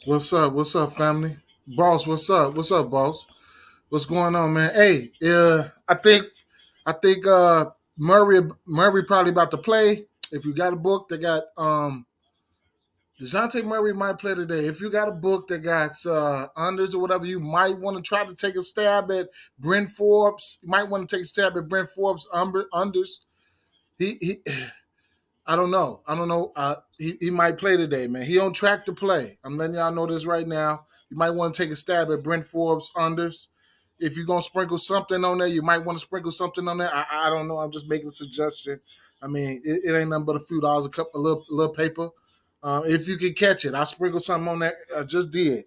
What's up? What's up, family? Boss, what's up? What's up, boss? What's going on, man? Hey, I think Murray probably about to play. If you got a book that got DeJounte Murray might play today. If you got a book that got unders or whatever, you might want to try to take a stab at Brent Forbes. You might want to take a stab at Brent Forbes unders. He I don't know. I don't know. He might play today, man. He on track to play. I'm letting y'all know this right now. You might want to take a stab at Brent Forbes unders. If you're gonna sprinkle something on there, you might want to sprinkle something on there. I don't know. I'm just making a suggestion. I mean, it ain't nothing but a few dollars, a little paper. If you can catch it, I sprinkle something on there. I just did.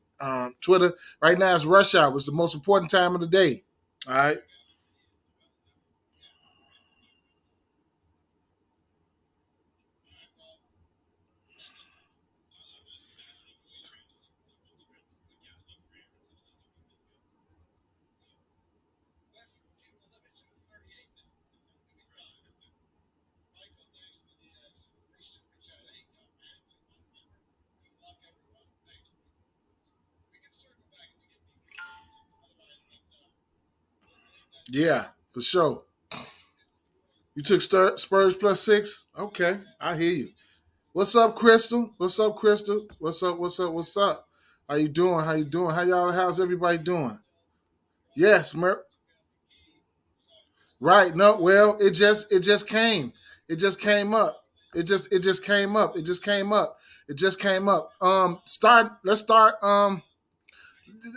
Twitter right now is rush hour. It's the most important time of the day. All right. Yeah, for sure. You took Spurs plus 6. Okay, I hear you. What's up, Crystal? What's up, Crystal? What's up? What's up? What's up? How you doing? How you doing? How y'all? How's everybody doing? Yes, right. No, well, it just came. It just came up. It just came up. It just came up. It just came up.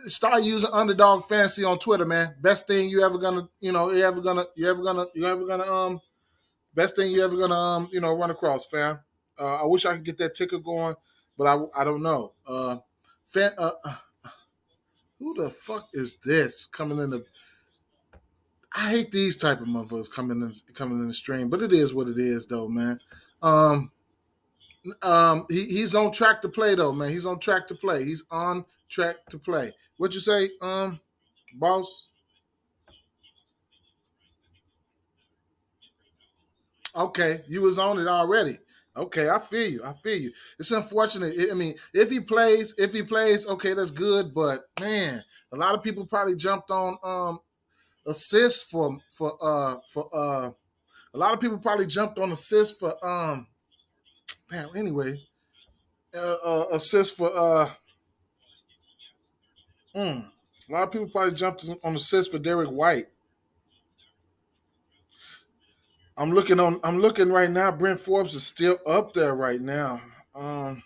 Start using underdog fantasy on Twitter, man. Best thing you ever gonna, best thing you ever gonna run across, fam. I wish I could get that ticker going, but I don't know. Fan, who the fuck is this coming in the? I hate these type of motherfuckers coming in the stream, but it is what it is, though, man. Um, he's on track to play, though, man. He's on track to play. He's on track to play. What you say, boss? Okay, you was on it already. Okay, I feel you. I feel you. It's unfortunate. I mean, if he plays, okay, that's good. But man, a lot of people probably jumped on assists for a lot of people probably jumped on assists for damn anyway assists for a lot of people probably jumped on assists for Derek White. I'm looking right now. Brent Forbes is still up there right now. Um,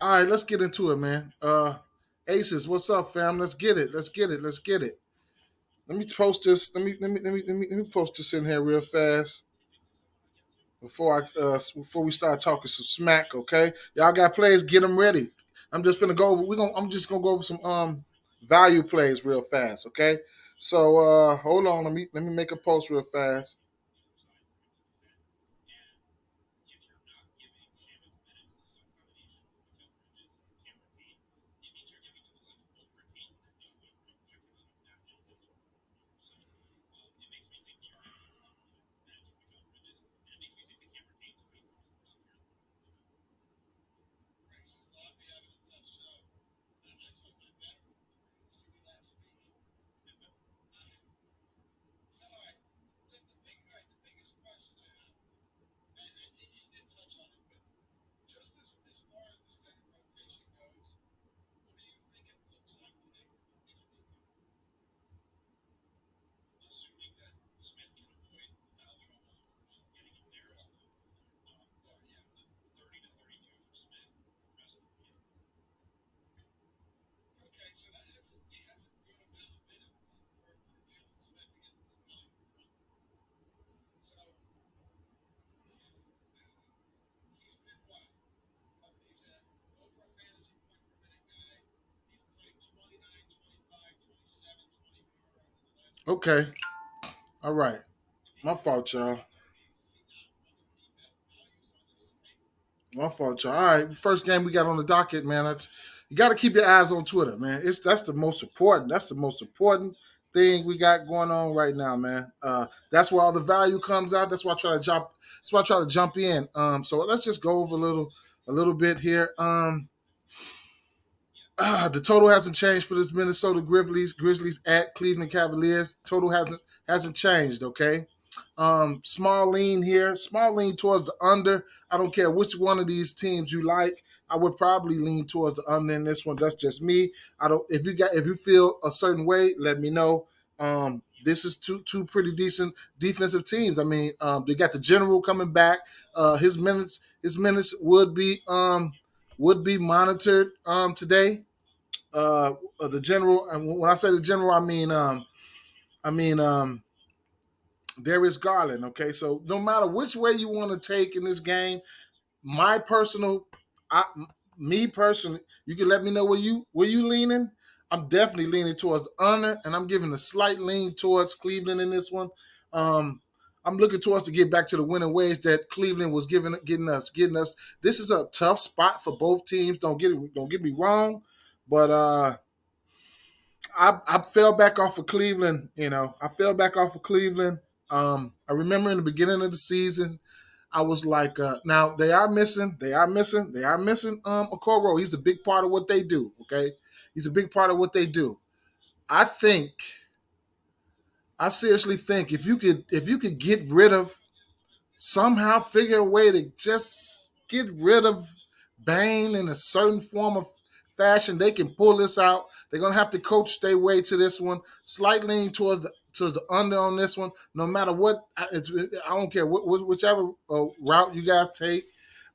All right, let's get into it, man. Aces, what's up, fam? Let's get it. Let's get it. Let's get it. Let me post this. Let me post this in here real fast before we start talking some smack. Okay, y'all got plays. Get them ready. I'm just gonna go over. I'm just gonna go over some value plays real fast. Okay. So hold on. Let me make a post real fast. Okay. All right. My fault, y'all. My fault, y'all. All right, first game we got on the docket, man. That's you got to keep your eyes on Twitter, man. That's the most important. That's the most important thing we got going on right now, man. That's where all the value comes out. That's why I try to jump. That's why I try to jump in. So let's just go over a little bit here. The total hasn't changed for this Minnesota Grizzlies at Cleveland Cavaliers. Total hasn't changed. Okay. Small lean here. Small lean towards the under. I don't care which one of these teams you like. I would probably lean towards the under in this one. That's just me. I don't. If you feel a certain way, let me know. This is two pretty decent defensive teams. I mean, they got the general coming back. His minutes would be monitored today. The general, and when I say the general, I mean Darius Garland. Okay, so no matter which way you want to take in this game, my personal, I, me personally, you can let me know where you leaning. I'm definitely leaning towards the under, and I'm giving a slight lean towards Cleveland in this one. Um, I'm looking towards to get back to the winning ways that Cleveland was getting us. This is a tough spot for both teams. Don't get me wrong, but I fell back off of Cleveland. I fell back off of Cleveland. I remember in the beginning of the season, I was like, now they are missing Okoro. He's a big part of what they do. Okay, he's a big part of what they do. I think, I seriously think if you could get rid of somehow figure a way to just get rid of Bane in a certain form of fashion. They can pull this out. They're gonna have to coach their way to this one. Slight lean towards the under on this one. No matter what, I don't care whichever route you guys take.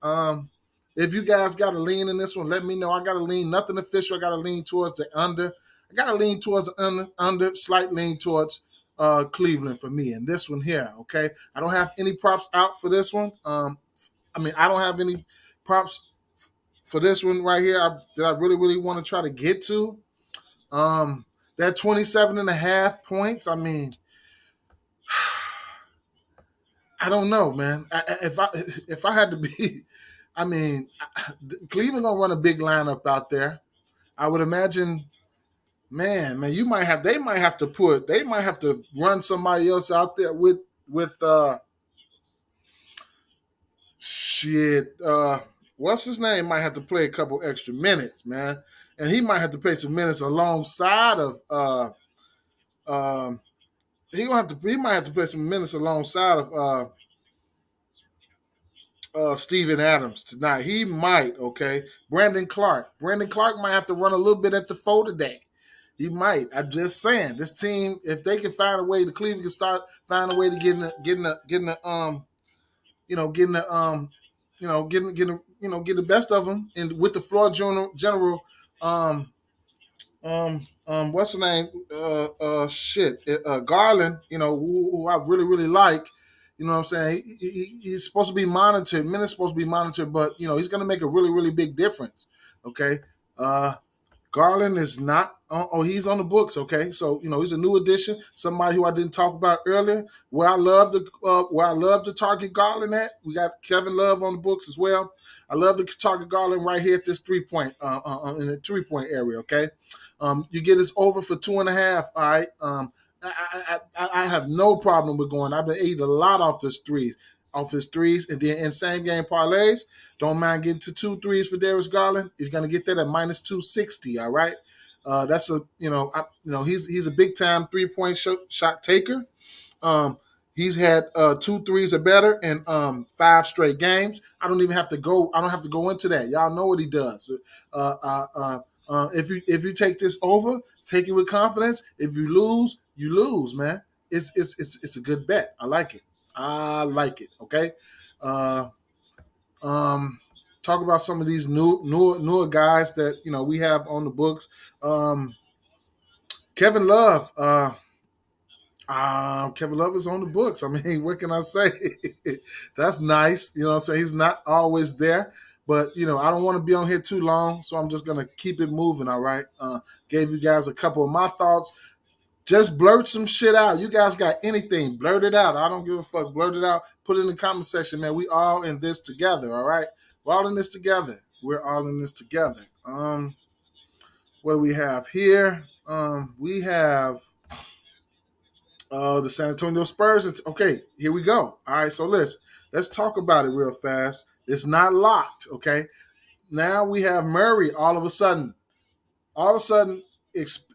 Um, if you guys got a lean in this one, let me know. I got to lean. Nothing official. I got to lean towards the under. I got to lean towards the under. Slight lean towards Cleveland for me. And this one here, okay? I don't have any props out for this one. I don't have any props for this one right here that I really, really want to try to get to. That 27 and a half points, I mean, I don't know, man. If I had to be, I mean, Cleveland gonna run a big lineup out there. I would imagine, man, they might have to run somebody else out there with shit. What's his name? Might have to play a couple extra minutes, man, and he might have to play some minutes alongside of. He might have to play some minutes alongside of Steven Adams tonight. He might. Okay, Brandon Clark. Brandon Clark might have to run a little bit at the four today. He might. I'm just saying, this team, if they can find a way, the Cleveland can find a way to get the best of them, and with the floor general, um, what's the name? Garland. Who I really really like. You know what I'm saying? He's supposed to be monitored. Minutes supposed to be monitored, but he's going to make a really really big difference. Okay. Garland is not. He's on the books. Okay, so he's a new addition. Somebody who I didn't talk about earlier. Where I love to target Garland at. We got Kevin Love on the books as well. I love to target Garland right here at this 3-point in the 3-point area. Okay, you get this over for 2.5. All right. I have no problem with going. I've been eating a lot off his threes, and then in same game parlays, don't mind getting to 2 threes for Darius Garland. He's going to get that at minus 260. All right, that's he's a big time 3-point shot taker. Um, he's had 2 threes or better in 5 straight games. I don't have to go into that. Y'all know what he does. If you take this over, take it with confidence. If you lose, you lose, man. It's a good bet. I like it. I like it. Okay. Uh, talk about some of these newer guys that we have on the books. Kevin Love. Kevin Love is on the books. I mean, what can I say? That's nice. You know what I'm saying? He's not always there, but I don't want to be on here too long, so I'm just gonna keep it moving. All right. Gave you guys a couple of my thoughts. Just blurt some shit out. You guys got anything, blurt it out. I don't give a fuck. Blurt it out. Put it in the comment section, man. We all in this together, all right? We're all in this together. We're all in this together. What do we have here? We have The San Antonio Spurs. Okay, here we go. All right, so let's talk about it real fast. It's not locked. Okay, now we have Murray. All of a sudden,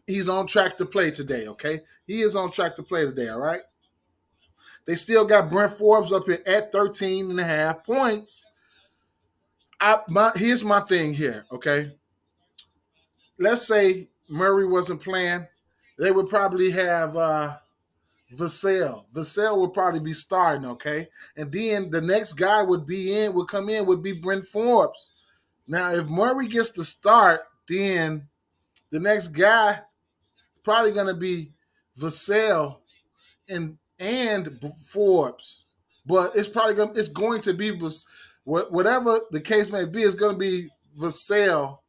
he's on track to play today. Okay, he is on track to play today. All right. They still got Brent Forbes up here at 13 and a half points. Here's my thing here. Okay, let's say Murray wasn't playing, they would probably have Vassell. Vassell would probably be starting, okay? And then the next guy would come in, would be Brent Forbes. Now, if Murray gets to start, then the next guy probably gonna be Vassell and Forbes. But it's going to be whatever the case may be, it's gonna be Vassell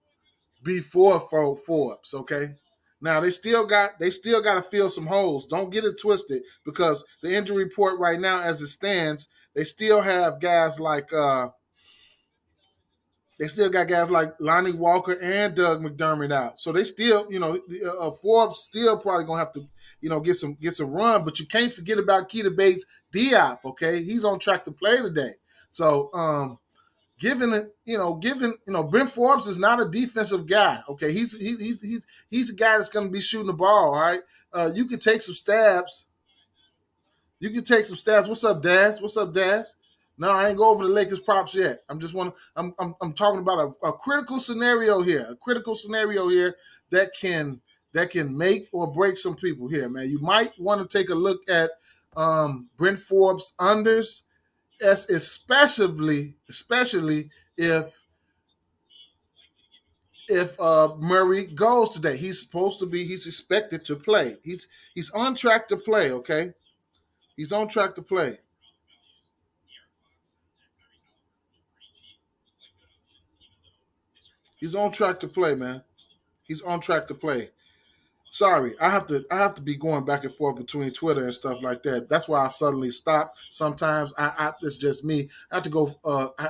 before Forbes. Okay. Now they still got to fill some holes. Don't get it twisted because the injury report right now, as it stands, they still have guys like they still got guys like Lonnie Walker and Doug McDermott out. So they still, Forbes still probably gonna have to, get some run. But you can't forget about Keita Bates Diop. Okay, he's on track to play today. So Ben Forbes is not a defensive guy. Okay, he's a guy that's going to be shooting the ball. All right, you can take some stabs. You can take some stabs. What's up, Daz? What's up, Daz? No, I ain't go over the Lakers props yet. I'm talking about a critical scenario here. A critical scenario here that can make or break some people here, man. You might want to take a look at Brent Forbes unders, especially if Murray goes today. He's expected to play. He's on track to play, okay? He's on track to play. He's on track to play, man. He's on track to play. Sorry, I have to be going back and forth between Twitter and stuff like that. That's why I suddenly stop. Sometimes it's just me. I have to go.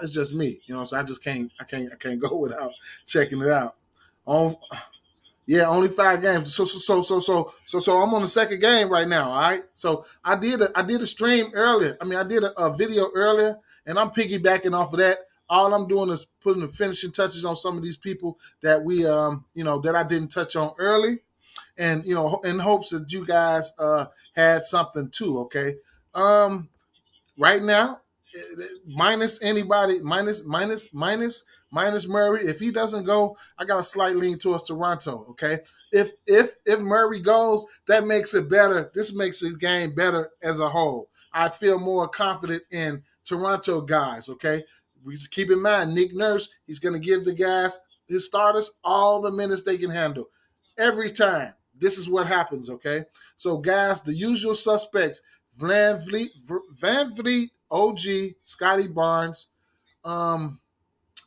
It's just me, So I just can't go without checking it out. On Yeah, only 5 games. So I'm on the second game right now. All right. So I did a stream earlier. I mean, I did a video earlier, and I'm piggybacking off of that. All I'm doing is putting the finishing touches on some of these people that that I didn't touch on early, and in hopes that you guys had something too. Okay. Right now, minus anybody, minus Murray. If he doesn't go, I got a slight lean towards Toronto. Okay, if Murray goes, that makes it better. This makes the game better as a whole. I feel more confident in Toronto guys. Okay, we just keep in mind Nick Nurse. He's going to give the guys, his starters, all the minutes they can handle every time. This is what happens. Okay, so guys, the usual suspects. Van Vliet, OG, Scotty Barnes, um,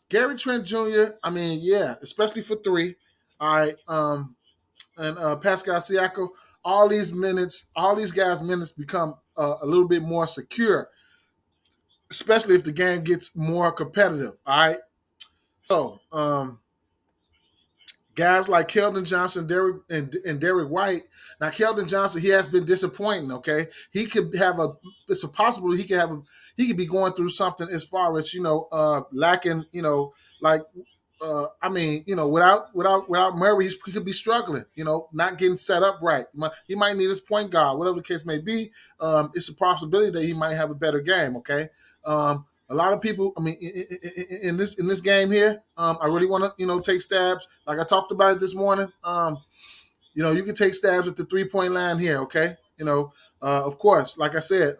Gary Trent Jr. I mean, yeah, especially for three. All right, and Pascal Siakam. All these guys' minutes become a little bit more secure, especially if the game gets more competitive. All right, so guys like Keldon Johnson, Derek White. Now, Keldon Johnson, he has been disappointing. Okay, he could have a. It's a possibility he could be going through something as far as lacking. Like I mean, without Murray, he could be struggling. Not getting set up right. He might need his point guard, whatever the case may be. It's a possibility that he might have a better game. Okay. A lot of people, I mean, in this game here, I really want to take stabs. Like I talked about it this morning. You can take stabs at the 3-point line here. Okay. Of course, like I said,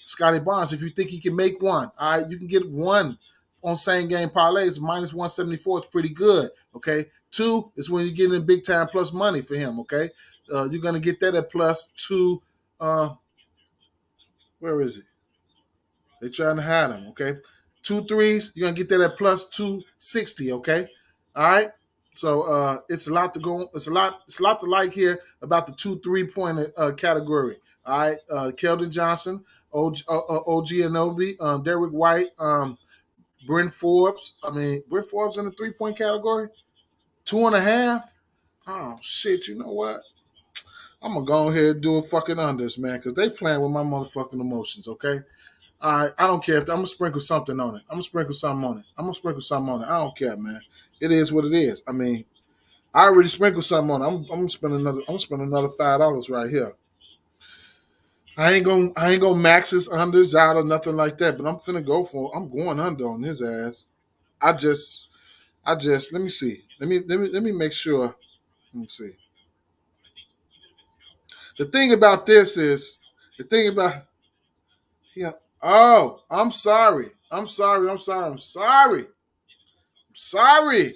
Scotty Barnes, if you think he can make one, all right, you can get one on same game parlays. Minus 174 is pretty good. Okay. 2 is when you're getting big time plus money for him. Okay. You're gonna get that at +2. Where is it? They're trying to hide him, okay? 2 threes, you're gonna get that at +260, okay? All right. So it's a lot to go. It's a lot to like here about the 2 3-point category. All right. Keldon Johnson, OG Anobi, Derek White, Brent Forbes. I mean, Brent Forbes in the 3-point category. 2.5. Oh shit! You know what? I'm gonna go ahead and do a fucking unders, man, because they playing with my motherfucking emotions. Okay, I don't care if I'm gonna sprinkle something on it. I'm gonna sprinkle something on it. I'm gonna sprinkle something on it. I don't care, man. It is what it is. I mean, I already sprinkled something on it. I'm gonna spend another. I'm gonna spend another $5 right here. I ain't gonna max his unders out or nothing like that. But I'm finna go for. I'm going under on his ass. I just let me see. Let me make sure. Let me see. The thing about this is the thing about yeah. Oh, I'm sorry. I'm sorry. I'm sorry. I'm sorry. I'm sorry.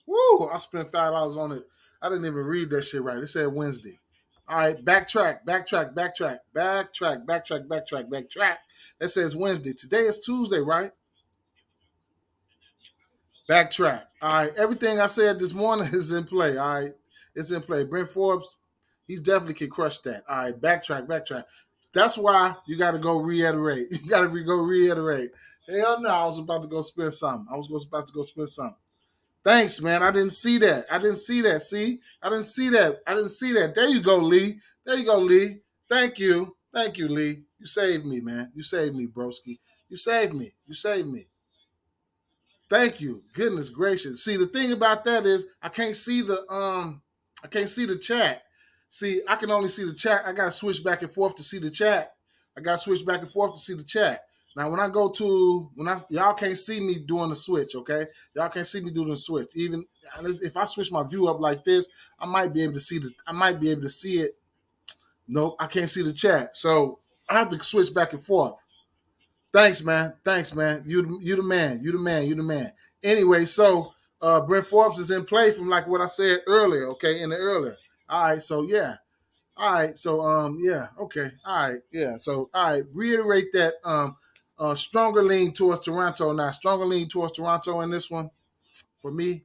Woo! I spent $5 on it. I didn't even read that shit right. It said Wednesday. All right, backtrack. That says Wednesday. Today is Tuesday, right? Backtrack. All right, everything I said this morning is in play. All right, it's in play. Brent Forbes, he's definitely can crush that. All right, backtrack. That's why you got to go reiterate. You got to go reiterate. Hell no, I was about to go spend something. About to go spend something. Thanks, man. I didn't see that. I didn't see that. See, I didn't see that. I didn't see that. There you go, Lee. There you go, Lee. Thank you. Thank you, Lee. You saved me, man. You saved me, broski. You saved me. You saved me. Thank you. Goodness gracious. See, the thing about that is I can't see the chat. See, I can only see the chat. I gotta switch back and forth to see the chat. I gotta switch back and forth to see the chat. Now when I go to when I y'all can't see me doing the switch, okay? Y'all can't see me doing the switch. Even if I switch my view up like this, I might be able to see it. Nope, I can't see the chat. So I have to switch back and forth. Thanks, man. Thanks, man. You the man. You the man. You the man. Anyway, so Brent Forbes is in play from like what I said earlier. Okay, in the earlier. All right. So yeah. All right. So yeah. Okay. All right. Yeah. So all right. Reiterate that stronger lean towards Toronto now. Stronger lean towards Toronto in this one for me.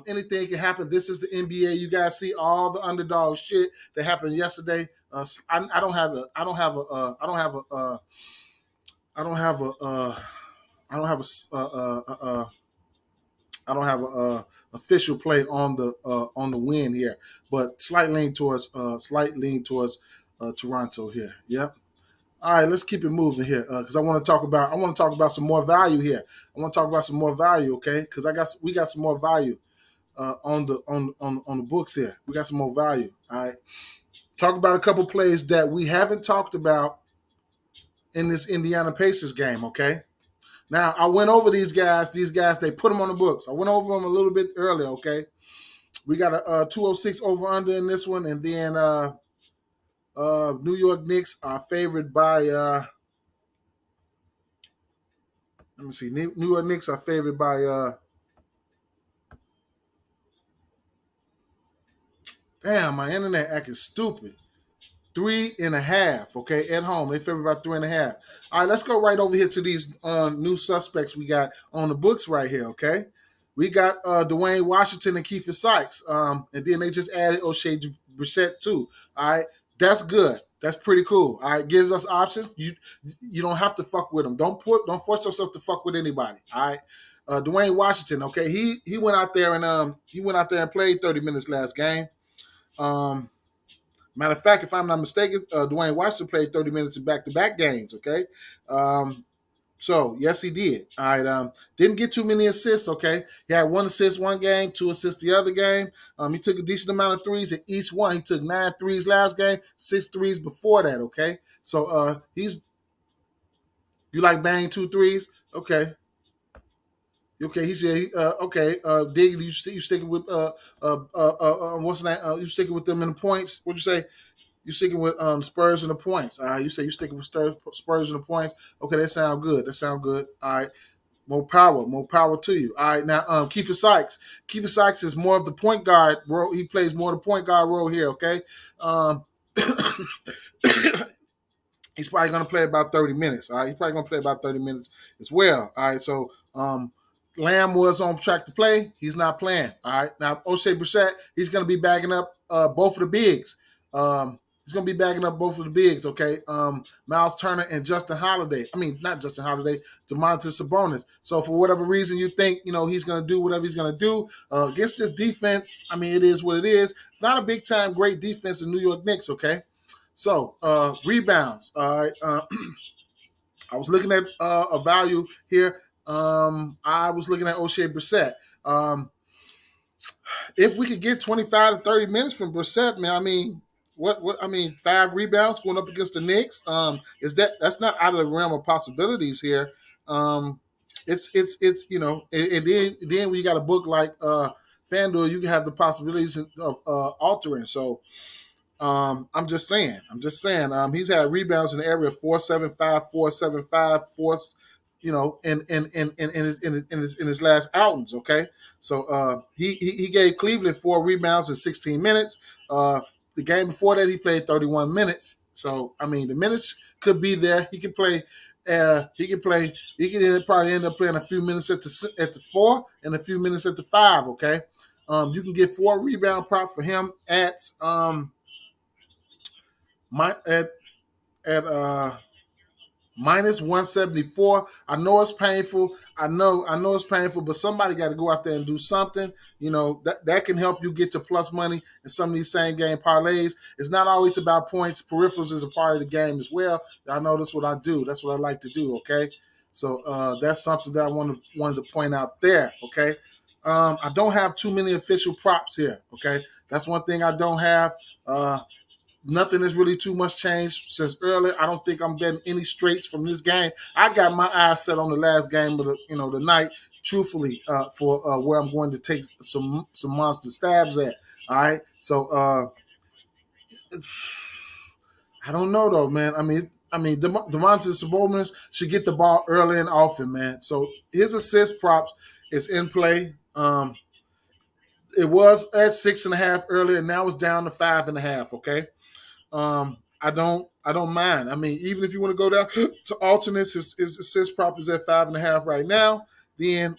Anything can happen. This is the NBA. You guys see all the underdog shit that happened yesterday. I don't have a. I don't have a. I don't have a. I don't have a. I don't have I don't have a official play on the win here, but slight lean towards Toronto here. Yep. All right, let's keep it moving here because I want to talk about some more value here. I want to talk about some more value, okay? Because we got some more value on the books here. We got some more value. All right. Talk about a couple plays that we haven't talked about in this Indiana Pacers game, okay? Now, I went over these guys. These guys, they put them on the books. I went over them a little bit earlier, okay? We got a 206 over under in this one. And then New York Knicks are favored by, let me see, New York Knicks are favored by, damn, my internet acting stupid. 3.5, okay, at home. They favored by 3.5. All right, let's go right over here to these new suspects we got on the books right here, okay? We got Dwayne Washington and Kiefer Sykes. And then they just added O'Shea Brissett too. All right. That's good. That's pretty cool. All right. Gives us options. You don't have to fuck with them. Don't force yourself to fuck with anybody. All right. Dwayne Washington, okay. He went out there and played 30 minutes last game. Matter of fact, if I'm not mistaken, Dwayne Washington played 30 minutes in back-to-back games. Okay, so yes, he did. All right, didn't get too many assists. Okay, he had one assist one game, two assists the other game. He took a decent amount of threes in each one. He took 9 threes last game, 6 threes before that. Okay, so he's you like bang 2 threes? Okay. Okay, he said, okay, Dig, you sticking with what's that? You sticking with them in the points? What'd you say? You sticking with Spurs and the points. All right. You say you sticking with Spurs and the points. Okay, that sound good. That sound good. All right. More power to you. All right. Now, Kiefer Sykes. Kiefer Sykes is more of the point guard role. He plays more of the point guard role here. Okay. He's probably going to play about 30 minutes. All right. He's probably going to play about 30 minutes as well. All right. So, Lamb was on track to play. He's not playing. All right. Now, O'Shea Brissett, he's going to be bagging up both of the bigs. He's going to be backing up both of the bigs, okay? Miles Turner and Justin Holiday. I mean, not Justin Holiday, Domantas Sabonis. So for whatever reason you think, he's going to do whatever he's going to do against this defense, I mean, it is what it is. It's not a big-time great defense in New York Knicks, okay? So rebounds, all right. I was looking at a value here. I was looking at O'Shea Brissett. If we could get 25 to 30 minutes from Brissett, man, I mean, what I mean, 5 rebounds going up against the Knicks. That's not out of the realm of possibilities here. It's and then when you got a book like FanDuel, you can have the possibilities of altering. So I'm just saying. He's had rebounds in the area of 4.75, 4.75, in his last outings. Okay, so he gave Cleveland 4 rebounds in 16 minutes. The game before that, he played 31 minutes. So I mean, the minutes could be there. He can play. He can play. He can probably end up playing a few minutes at the 4 and a few minutes at the 5. Okay, you can get 4 rebound props for him at my at minus 174. I know it's painful. I know it's painful, but somebody got to go out there and do something. That can help you get to plus money in some of these same game parlays. It's not always about points. Peripherals is a part of the game as well. I know that's what I do. That's what I like to do. Okay, so that's something that I wanted to point out there. Okay, I don't have too many official props here. Okay, that's one thing I don't have. Nothing has really too much changed since earlier. I don't think I'm betting any straights from this game. I got my eyes set on the last game of the night, truthfully, for where I'm going to take some monster stabs at. All right, so I don't know though, man. I mean, Domantas Sabonis should get the ball early and often, man. So his assist props is in play. It was at 6.5 earlier, and now it's down to 5.5. Okay. I don't mind. I mean, even if you want to go down to alternates, his assist prop is at 5.5 right now. Then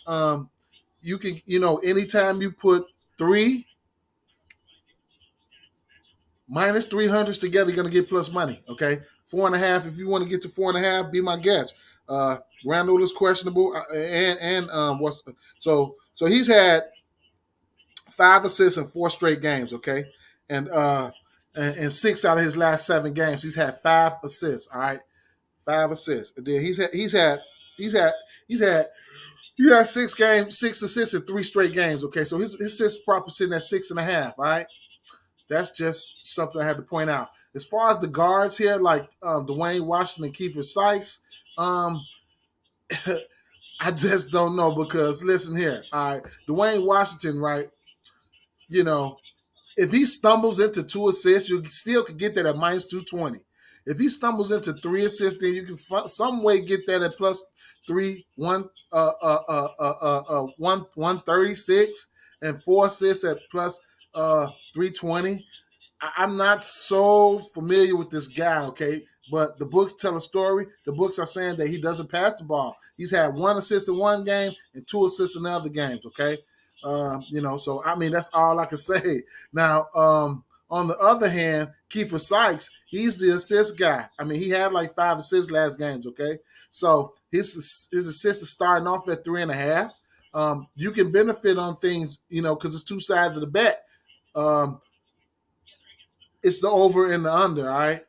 you can, anytime you put 3 minus 300s together, you're gonna get plus money. Okay, 4.5. If you want to get to 4.5, be my guest. Randall is questionable, and what's so he's had 5 assists in 4 straight games. Okay, and 6 out of his last 7 games, he's had 5 assists. All right, 5 assists. And then he's had 6 assists in 3 straight games. Okay, so his assist prop is sitting at 6.5. All right, that's just something I had to point out. As far as the guards here, like Dwayne Washington and Kiefer Sykes, I just don't know because listen here, all right, Dwayne Washington, right? If he stumbles into 2 assists, you still could get that at minus 220. If he stumbles into 3 assists, then you can some way get that at plus 136 and 4 assists at plus 320. I'm not so familiar with this guy, okay? But the books tell a story. The books are saying that he doesn't pass the ball. He's had 1 assist in 1 game and 2 assists in the other games, okay? So I mean that's all I can say. Now, on the other hand, Kiefer Sykes, he's the assist guy. I mean, he had like 5 assists last games. Okay, so his assist is starting off at 3.5. You can benefit on things, because it's 2 sides of the bet. It's the over and the under. All right.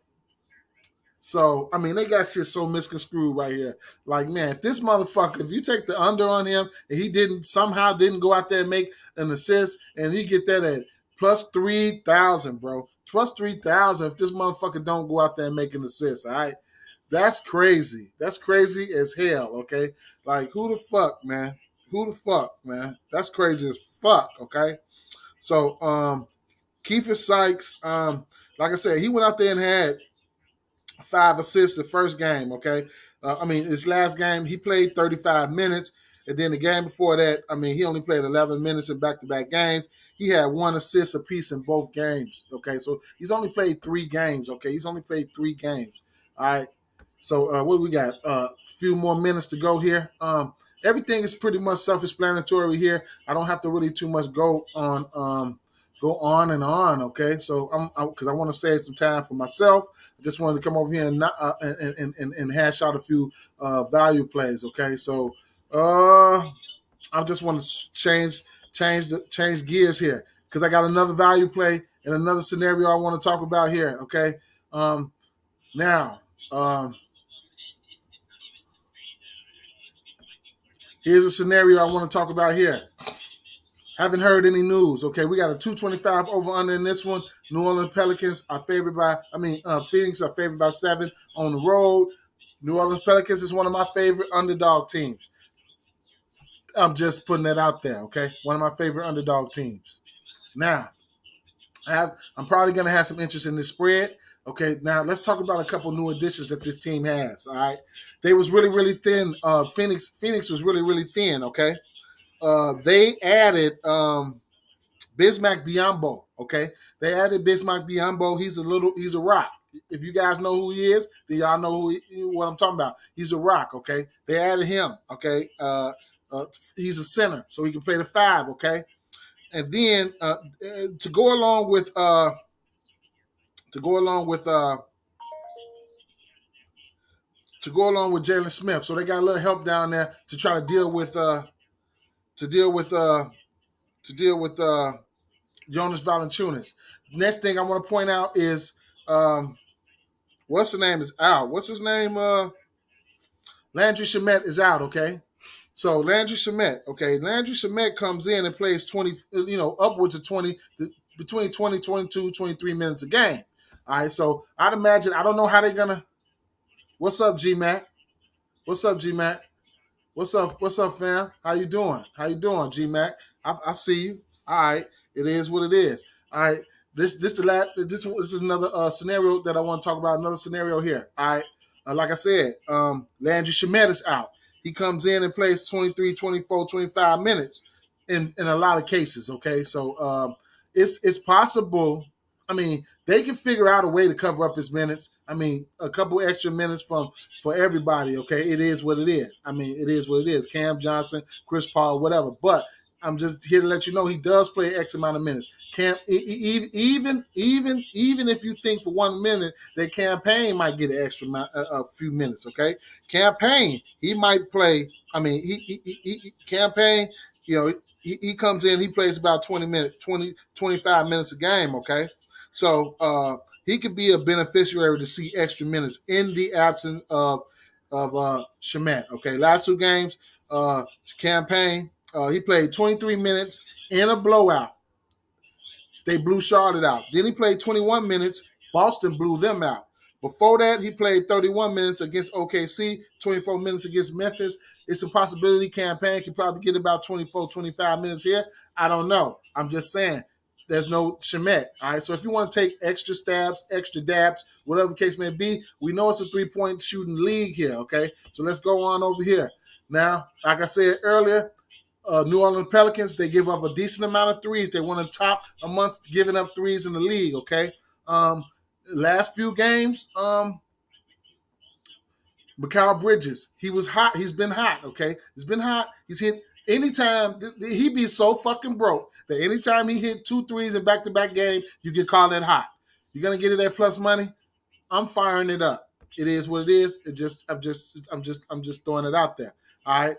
So, I mean, they got shit so misconstrued right here. Like, man, if this motherfucker, if you take the under on him and he somehow didn't go out there and make an assist and you get that at plus 3,000, bro. Plus 3,000 if this motherfucker don't go out there and make an assist, all right? That's crazy. That's crazy as hell, okay? Like, who the fuck, man? Who the fuck, man? That's crazy as fuck, okay? So, Kiefer Sykes, like I said, he went out there and had 5 assists the first game, okay? His last game, he played 35 minutes. And then the game before that, he only played 11 minutes in back-to-back games. He had 1 assist apiece in both games, okay? So he's only played 3 games, okay? He's only played 3 games, all right? So what do we got? A few more minutes to go here. Everything is pretty much self-explanatory here. I don't have to really too much go on go on and on. Okay, so because I want to save some time for myself. I just wanted to come over here and and hash out a few value plays. Okay, so I just want to change gears here because I got another value play and another scenario I want to talk about here. Okay, um, now here's a scenario I want to talk about here. Haven't heard any news. Okay, we got a 225 over under in this one. New Orleans Pelicans are favored by, Phoenix are favored by 7 on the road. New Orleans Pelicans is one of my favorite underdog teams. I'm just putting that out there, okay? One of my favorite underdog teams. Now, I'm probably going to have some interest in this spread. Okay, now let's talk about a couple new additions that this team has. All right, they was really, really thin. Phoenix was really, really thin. Okay, they added Bismack Biyombo. Okay, they added Bismack Biyombo. He's a rock. If you guys know who he is, then y'all know what I'm talking about. He's a rock. Okay, they added him. Okay, he's a center, so he can play the 5. Okay, and then to go along with to go along with Jalen Smith, so they got a little help down there to try to deal with to deal with Jonas Valanciunas. Next thing I want to point out is what's the name is out. What's his name? Landry Shamet is out. Okay, so Landry Shamet. Okay, Landry Shamet comes in and plays 20. Upwards of 20, between 20, 22, 23 minutes a game. All right, so I'd imagine I don't know how they're gonna. What's up, G Mac? What's up, G Mac? What's up? What's up, fam? How you doing? How you doing, G Mac? I see you. All right, it is what it is. All right, this is another scenario that I want to talk about. Another scenario here. All right, like I said, Landry Shamet is out. He comes in and plays 23, 24, 25 minutes in a lot of cases. Okay, so it's possible. I mean, they can figure out a way to cover up his minutes. I mean, a couple extra minutes for everybody. Okay, it is what it is. I mean, it is what it is. Cam Johnson, Chris Paul, whatever. But I'm just here to let you know he does play X amount of minutes. Even if you think for 1 minute that campaign might get an extra a few minutes. Okay, campaign he might play. I mean, he campaign. He comes in. He plays about 25 minutes a game. Okay. So he could be a beneficiary to see extra minutes in the absence of Shamet. Okay, last 2 games, campaign, he played 23 minutes in a blowout. They blew Charlotte out. Then he played 21 minutes. Boston blew them out. Before that, he played 31 minutes against OKC, 24 minutes against Memphis. It's a possibility campaign can probably get about 24, 25 minutes here. I don't know. I'm just saying. There's no Shamet. All right. So if you want to take extra stabs, extra dabs, whatever the case may be, we know it's a 3-point shooting league here. Okay. So let's go on over here. Now, like I said earlier, New Orleans Pelicans, they give up a decent amount of threes. They want to top amongst giving up threes in the league. Okay. Last few games, Mikal Bridges, he was hot. He's been hot. Okay. He's been hot. He's hit. Anytime he be so fucking broke that anytime he hit 2 threes in back-to-back game, you can call that hot. You're gonna get it at plus money. I'm firing it up. It is what it is. I'm just throwing it out there. All right.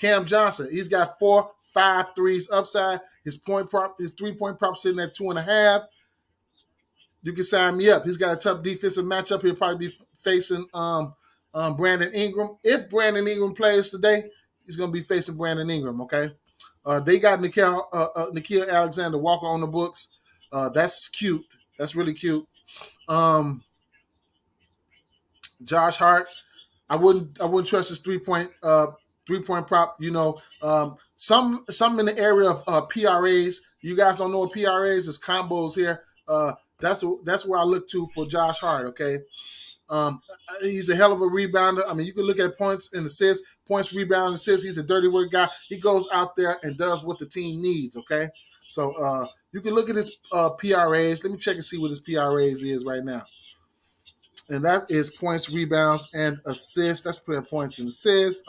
Cam Johnson, he's got 4, 5 threes upside. His 3-point prop sitting at 2.5. You can sign me up. He's got a tough defensive matchup. He'll probably be facing Brandon Ingram. If Brandon Ingram plays today, he's going to be facing Brandon Ingram, okay? They got Nickeil Alexander-Walker on the books. That's cute. That's really cute. Josh Hart, I wouldn't trust his 3-point prop. Some in the area of PRAs. You guys don't know what PRAs is. Combos here. That's where I look to for Josh Hart, okay? He's a hell of a rebounder. I mean, you can look at points and assists, points, rebound, assists. He's a dirty work guy. He goes out there and does what the team needs, okay? So you can look at his PRAs. Let me check and see what his PRAs is right now. And that is points, rebounds, and assists. That's playing points and assists.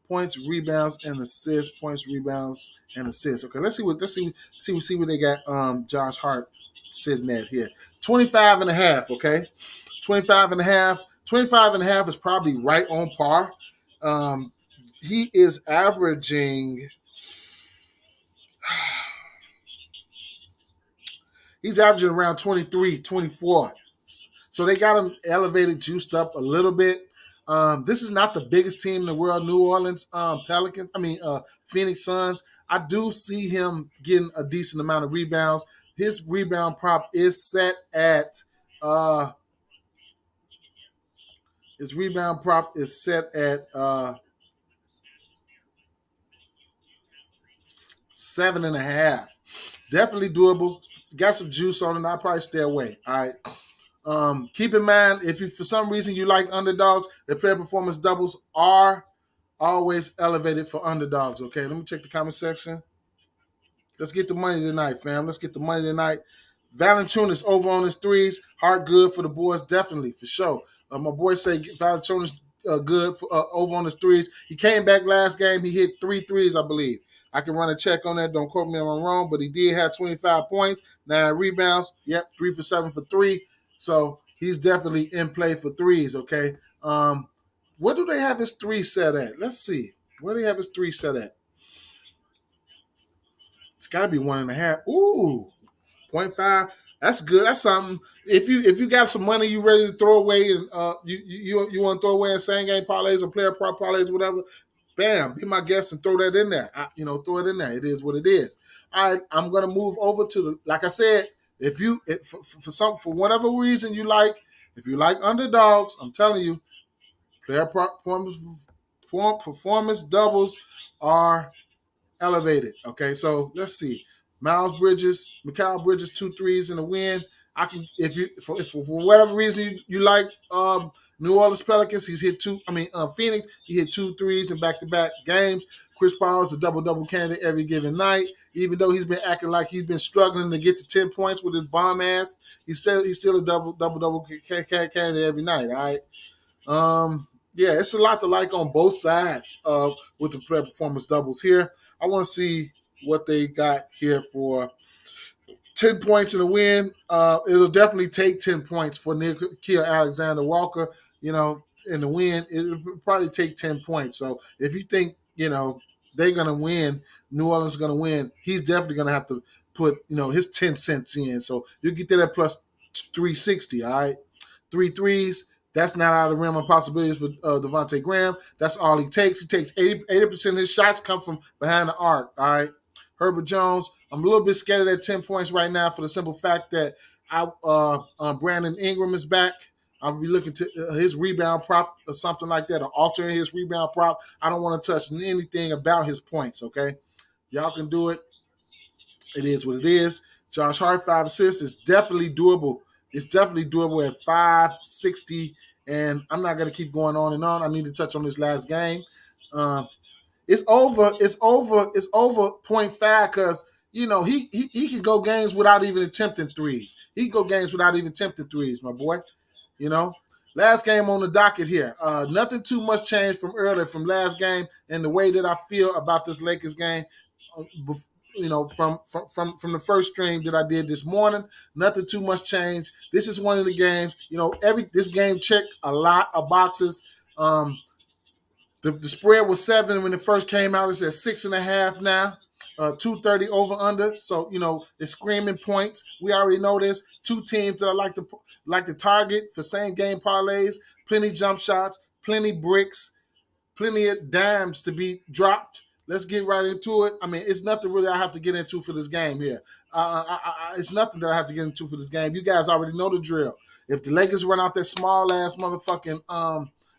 points, rebounds, and assists. Points, rebounds, and assists. Okay, let's see what they got. Josh Hart sitting at here. 25 and a half. Okay, 25 and a half. 25 and a half is probably right on par. He is averaging. He's averaging around 23, 24. So they got him elevated, juiced up a little bit. This is not the biggest team in the world, New Orleans Pelicans. Phoenix Suns. I do see him getting a decent amount of rebounds. His rebound prop is set at. His rebound prop is set at 7.5. Definitely doable. Got some juice on it. I'll probably stay away. All right. Keep in mind, if you for some reason you like underdogs, the player performance doubles are always elevated for underdogs. Okay, let me check the comment section. Let's get the money tonight, fam. Let's get the money tonight. Valanciunas over on his threes. Hard good for the boys, definitely, for sure. My boy say Valanciunas good for, over on his threes. He came back last game. He hit 3 threes, I believe. I can run a check on that. Don't quote me if I'm wrong, but he did have 25 points, 9 rebounds. Yep, 3 for 7 for 3. So he's definitely in play for threes, okay? What do they have his 3 set at? Let's see. Where do they have his 3 set at? It's got to be 1.5. Ooh, 0.5. That's good. That's something. If you got some money you ready to throw away and you want to throw away in same game parlays or player prop parlays, whatever, bam, be my guest and throw that in there. Throw it in there. It is what it is. I'm gonna move over to the, like I said, for whatever reason you like, if you like underdogs, I'm telling you, player performance doubles are elevated. Okay, so let's see. Mikal Bridges, 2 threes in the win. I can, if for whatever reason you like New Orleans Pelicans, he's hit 2. Phoenix, he hit 2 threes in back-to-back games. Chris Paul is a double-double candidate every given night. Even though he's been acting like he's been struggling to get to 10 points with his bomb ass, he's still a double-double candidate every night. All right. Yeah, it's a lot to like on both sides with the player performance doubles here. I want to see what they got here for 10 points in the win. It'll definitely take 10 points for Nickeil Alexander-Walker, in the win. It'll probably take 10 points. So if you think, they're going to win, New Orleans is going to win, he's definitely going to have to put, his 10 cents in. So you get that at plus 360, all right? 3 threes. That's not out of the realm of possibilities for Devontae Graham. That's all he takes. He takes 80% of his shots come from behind the arc, all right? Herbert Jones, I'm a little bit scared of that 10 points right now for the simple fact that Brandon Ingram is back. I'll be looking to his rebound prop or something like that, or altering his rebound prop. I don't want to touch anything about his points, okay? Y'all can do it. It is what it is. Josh Hart, 5 assists is definitely doable. It's definitely doable at 560, and I'm not going to keep going on and on. I need to touch on this last game. It's over. It's over 0.5 because, he can go games without even attempting threes. He can go games without even attempting threes, my boy. Last game on the docket here. Nothing too much changed from earlier, from last game, and the way that I feel about this Lakers game. From the first stream that I did this morning, nothing too much change. This is one of the games. This game checked a lot of boxes. The spread was 7 when it first came out. It's at 6.5 now. 230 over under. So it's screaming points. We already know this. 2 teams that I like to target for same game parlays. Plenty jump shots, plenty bricks, plenty of dimes to be dropped. Let's get right into it. It's nothing really I have to get into for this game here. It's nothing that I have to get into for this game. You guys already know the drill. If the Lakers run out that small-ass motherfucking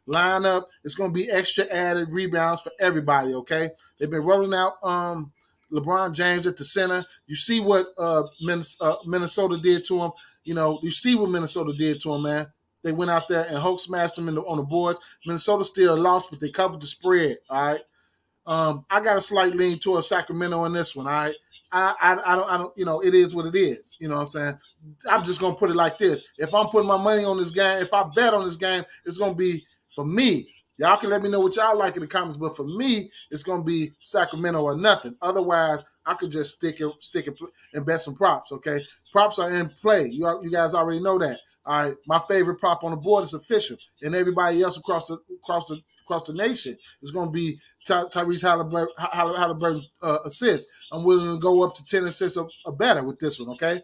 lineup, it's going to be extra added rebounds for everybody, okay? They've been rolling out LeBron James at the center. You see what Minnesota did to him. You see what Minnesota did to him, man. They went out there and Hulk smashed them on the boards. Minnesota still lost, but they covered the spread, all right? I got a slight lean towards Sacramento on this one. I don't. It is what it is. You know what I'm saying? I'm just gonna put it like this: if I'm putting my money on this game, if I bet on this game, it's gonna be for me. Y'all can let me know what y'all like in the comments, but for me, it's gonna be Sacramento or nothing. Otherwise, I could just stick and bet some props. Okay, props are in play. You guys already know that. All right, my favorite prop on the board is official, and everybody else across the nation is going to be Tyrese Halliburton assists. I'm willing to go up to 10 assists or better with this one. Okay,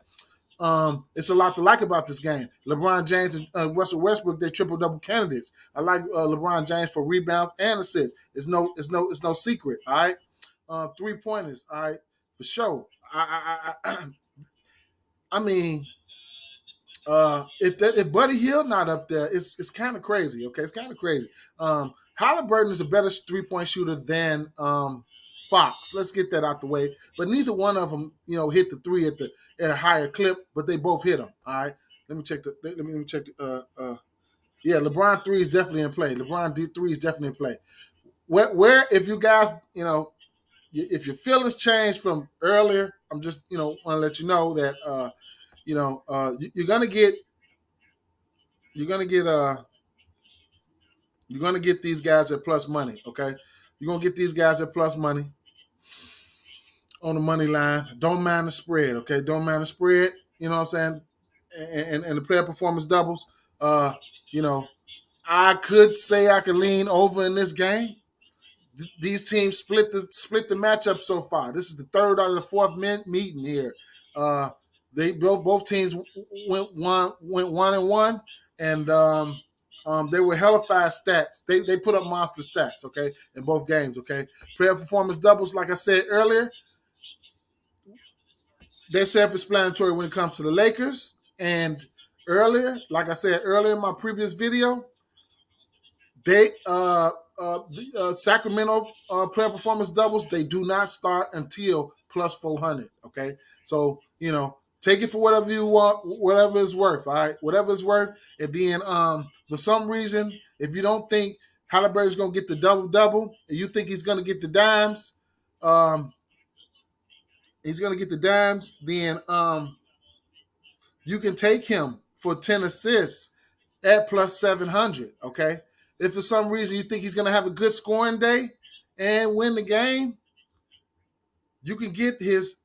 it's a lot to like about this game. LeBron James and Russell Westbrook, they're triple double candidates. I like LeBron James for rebounds and assists. It's no secret. All right, 3-pointers. All right, for sure. I mean, if Buddy Hill not up there, it's kind of crazy. Okay, it's kind of crazy. Halliburton is a better 3-point shooter than Fox. Let's get that out the way. But neither one of them, hit the three at a higher clip. But they both hit them. All right. Let me check the. Let me check the. Yeah, LeBron 3 is definitely in play. LeBron 3 is definitely in play. Where if you guys, if your feelings changed from earlier, I'm just, want to let you know that, you're gonna get these guys at plus money. Okay, you're gonna get these guys at plus money on the money line. Don't mind the spread. Okay, don't mind the spread. You know what I'm saying? And the player performance doubles. I could say I could lean over in this game. These teams split the matchup so far. This is the third out of the fourth meeting here. They both teams went 1-1, and they were hella fast stats. They put up monster stats. Okay, in both games. Okay, player performance doubles, like I said earlier, they're self-explanatory when it comes to the Lakers. And earlier, like I said earlier in my previous video, they Sacramento player performance doubles, they do not start until plus 400. Okay, so take it for whatever you want, whatever it's worth. All right, whatever it's worth. And then for some reason, if you don't think Halliburton's gonna get the double, and you think he's gonna get the dimes, then you can take him for 10 assists at plus 700. Okay, if for some reason you think he's going to have a good scoring day and win the game, you can get his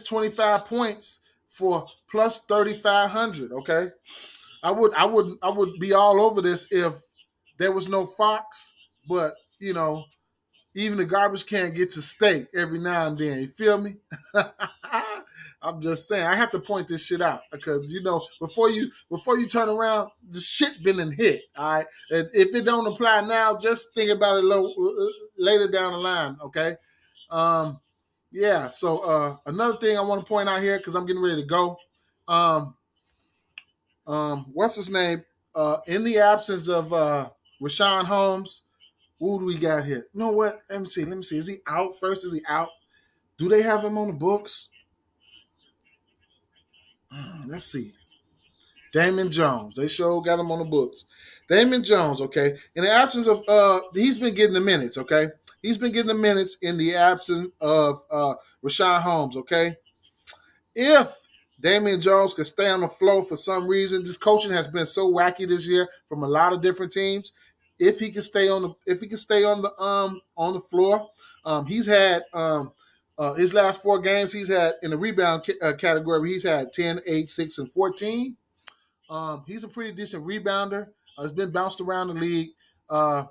25 points for plus 3,500. Okay, I would be all over this if there was no Fox, but even the garbage can gets a steak every now and then. You feel me? I'm just saying. I have to point this shit out because before you turn around, the shit been in hit. All right, and if it don't apply now, just think about it later down the line. Okay. Yeah. So another thing I want to point out here because I'm getting ready to go. What's his name? In the absence of Rashawn Holmes. Who do we got here? You know what? Let me see. Is he out first? Is he out? Do they have him on the books? Let's see. Damon Jones. They sure got him on the books. Damon Jones, okay. In the absence of he's been getting the minutes, okay? He's been getting the minutes in the absence of Rashawn Holmes, okay? If Damian Jones can stay on the floor for some reason, this coaching has been so wacky this year from a lot of different teams. If he can stay on the floor, he's had his last 4 games. He's had in the rebound category. He's had 10, 8, 6, and 14. He's a pretty decent rebounder. He's been bounced around the league. I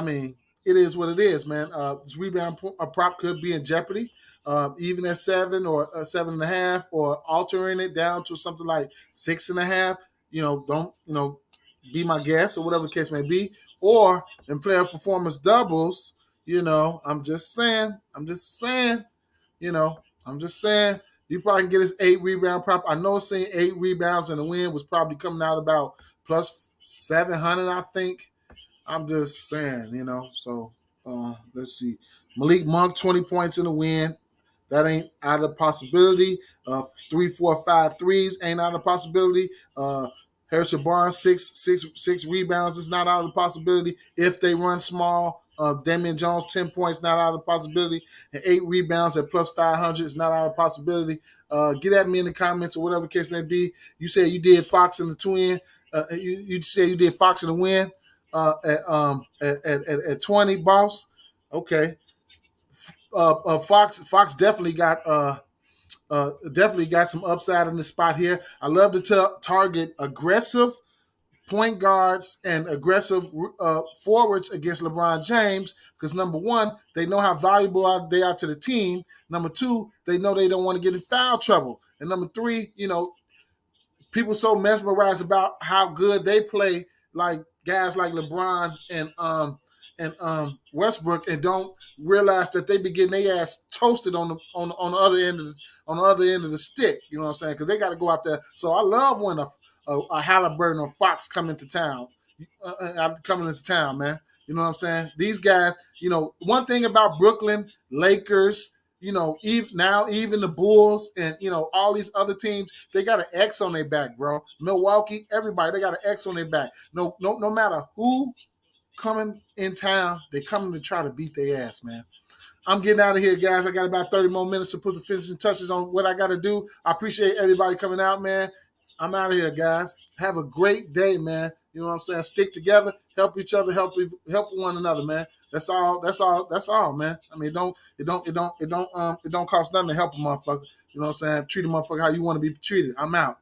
mean, it is what it is, man. This rebound prop could be in jeopardy, even at 7 or 7.5, or altering it down to something like 6.5. Don't be my guest or whatever the case may be. Or in player performance doubles, I'm just saying. You probably can get his 8 rebound prop. I know seeing 8 rebounds in the win was probably coming out about plus 700, I think. I'm just saying, So let's see. Malik Monk, 20 points in the win. That ain't out of the possibility. 3, 4, 5 threes ain't out of the possibility. Harrison Barnes, six rebounds is not out of the possibility. If they run small, Damian Jones, 10 points, not out of the possibility. And 8 rebounds at plus 500 is not out of the possibility. Get at me in the comments or whatever the case may be. You said you did Fox and the Twin. You say you did Fox in the win at 20, boss. Okay. Fox definitely got some upside in the spot here. I love to target aggressive point guards and aggressive forwards against LeBron James because number one, they know how valuable they are to the team. Number two, they know they don't want to get in foul trouble. And number three, people so mesmerized about how good they play, like guys like LeBron and Westbrook, and don't realize that they be getting their ass toasted on the other end of the stick. You know what I'm saying? Because they got to go out there. So I love when a Halliburton or Fox coming into town, man. You know what I'm saying? These guys, one thing about Brooklyn, Lakers, even the Bulls and all these other teams, they got an X on their back, bro. Milwaukee, everybody, they got an X on their back. No matter who coming in town, they coming to try to beat their ass, man. I'm getting out of here, guys. I got about 30 more minutes to put the finishing touches on what I got to do. I appreciate everybody coming out, man. I'm out of here, guys. Have a great day, man. You know what I'm saying? Stick together, help each other, help one another, man. That's all, man. I mean, it don't cost nothing to help a motherfucker. You know what I'm saying? Treat a motherfucker how you want to be treated. I'm out.